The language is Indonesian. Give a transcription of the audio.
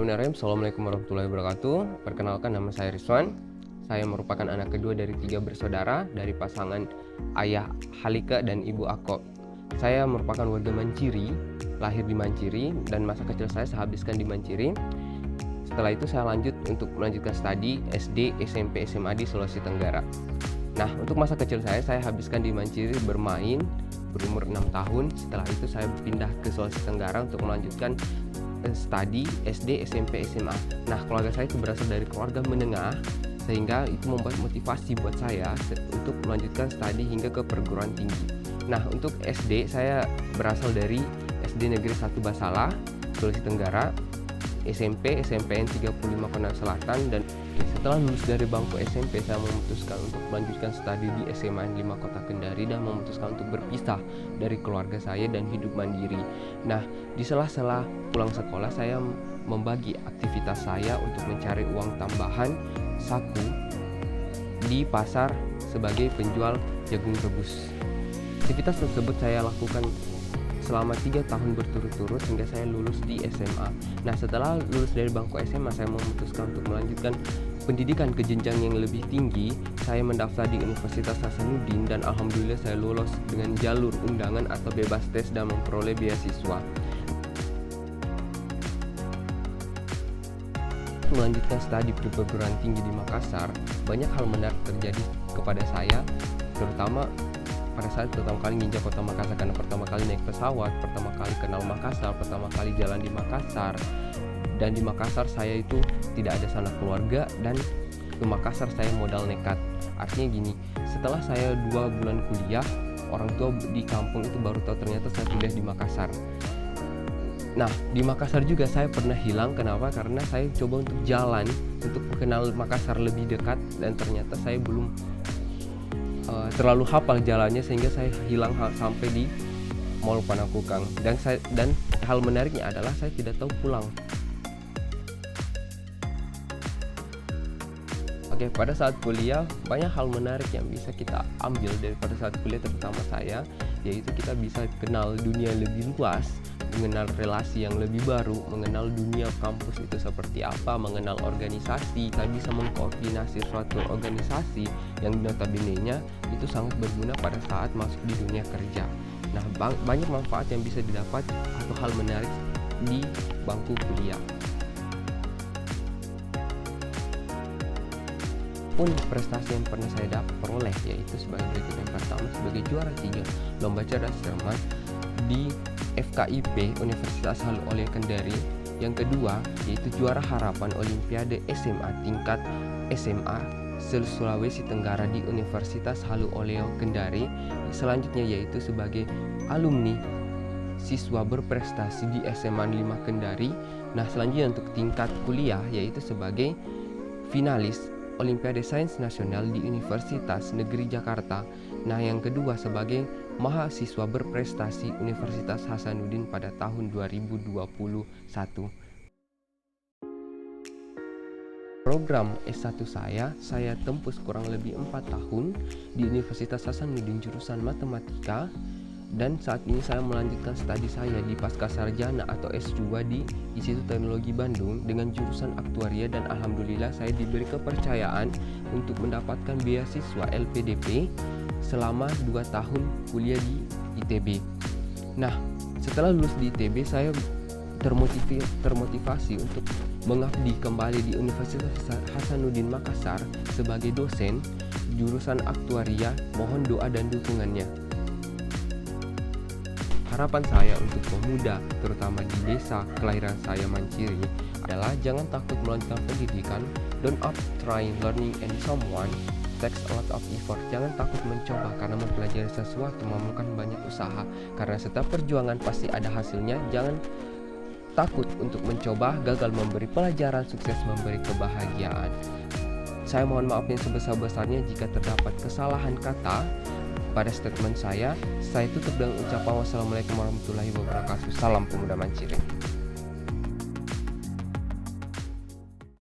Bismillahirrahmanirrahim. Assalamualaikum warahmatullahi wabarakatuh. Perkenalkan, nama saya Rizwan. Saya merupakan anak kedua dari 3 bersaudara dari pasangan ayah Halika dan ibu Ako. Saya merupakan warga Manciri, lahir di Manciri, dan masa kecil saya habiskan di Manciri. Setelah itu saya lanjut untuk melanjutkan studi SD, SMP, SMA di Sulawesi Tenggara. Nah, untuk masa kecil saya habiskan di Manciri bermain berumur 6 tahun. Setelah itu saya pindah ke Sulawesi Tenggara untuk melanjutkan studi SD, SMP, SMA. Nah, keluarga saya itu berasal dari keluarga menengah, sehingga itu membuat motivasi buat saya untuk melanjutkan studi hingga ke perguruan tinggi. Nah, untuk SD saya berasal dari SD Negeri 1 Basala, Sulawesi Tenggara, SMP, SMPN 35 Konang Selatan, dan setelah lulus dari bangku SMP saya memutuskan untuk melanjutkan studi di SMA 5 Kota Kendari dan memutuskan untuk berpisah dari keluarga saya dan hidup mandiri. Nah, di sela-sela pulang sekolah saya membagi aktivitas saya untuk mencari uang tambahan saku di pasar sebagai penjual jagung rebus. Aktivitas tersebut saya lakukan selama 3 tahun berturut-turut hingga saya lulus di SMA. Nah, setelah lulus dari bangku SMA saya memutuskan untuk melanjutkan pendidikan ke jenjang yang lebih tinggi. Saya mendaftar di Universitas Hasanuddin dan alhamdulillah saya lolos dengan jalur undangan atau bebas tes dan memperoleh beasiswa. Melanjutkan studi di perguruan tinggi di Makassar, banyak hal menarik terjadi kepada saya, terutama pada saat pertama kali nginjak kota Makassar, karena pertama kali naik pesawat, pertama kali kenal Makassar, pertama kali jalan di Makassar. Dan di Makassar saya itu tidak ada sanak keluarga, dan ke Makassar saya modal nekat. Artinya gini, setelah saya 2 bulan kuliah, orang tua di kampung itu baru tahu ternyata saya kuliah di Makassar. Nah, di Makassar juga saya pernah hilang. Kenapa? Karena saya coba untuk jalan untuk mengenal Makassar lebih dekat, dan ternyata saya belum terlalu hafal jalannya, sehingga saya hilang sampai di Mall Panakukang. Dan hal menariknya adalah saya tidak tahu pulang. Oke, pada saat kuliah banyak hal menarik yang bisa kita ambil daripada saat kuliah, terutama saya, yaitu kita bisa kenal dunia lebih luas, mengenal relasi yang lebih baru, mengenal dunia kampus itu seperti apa, mengenal organisasi, kita bisa mengkoordinasi suatu organisasi yang notabene-nya itu sangat berguna pada saat masuk di dunia kerja. Nah, banyak manfaat yang bisa didapat atau hal menarik di bangku kuliah. Pun prestasi yang pernah saya peroleh yaitu sebagai berikut. Yang pertama, sebagai juara 3 lomba cerdas cermat di FKIP Universitas Halu Oleo Kendari. Yang kedua yaitu juara harapan Olimpiade SMA tingkat SMA Sulawesi Tenggara di Universitas Halu Oleo Kendari. Selanjutnya yaitu sebagai alumni siswa berprestasi di SMA 5 Kendari. Nah, selanjutnya untuk tingkat kuliah yaitu sebagai finalis Olimpiade Sains Nasional di Universitas Negeri Jakarta. Nah, yang kedua sebagai mahasiswa berprestasi Universitas Hasanuddin pada tahun 2021. Program S1 saya tempuh kurang lebih 4 tahun di Universitas Hasanuddin jurusan Matematika, dan saat ini saya melanjutkan studi saya di Pascasarjana atau S2 di Institut Teknologi Bandung dengan jurusan Aktuaria, dan alhamdulillah saya diberi kepercayaan untuk mendapatkan beasiswa LPDP selama 2 tahun kuliah di ITB. Nah, setelah lulus di ITB saya termotivasi untuk mengabdi kembali di Universitas Hasanuddin Makassar sebagai dosen jurusan Aktuaria. Mohon doa dan dukungannya. Harapan saya untuk pemuda, terutama di desa kelahiran saya Manciri, adalah jangan takut melanjutkan pendidikan. Don't up trying learning and someone takes a lot of effort. Jangan takut mencoba, karena mempelajari sesuatu memerlukan banyak usaha. Karena setiap perjuangan pasti ada hasilnya. Jangan takut untuk mencoba, gagal memberi pelajaran, sukses memberi kebahagiaan. Saya mohon maaf yang sebesar-besarnya jika terdapat kesalahan kata pada statement saya. Saya tutup dengan ucapan wassalamualaikum warahmatullahi wabarakatuh. Salam pemuda Manciri.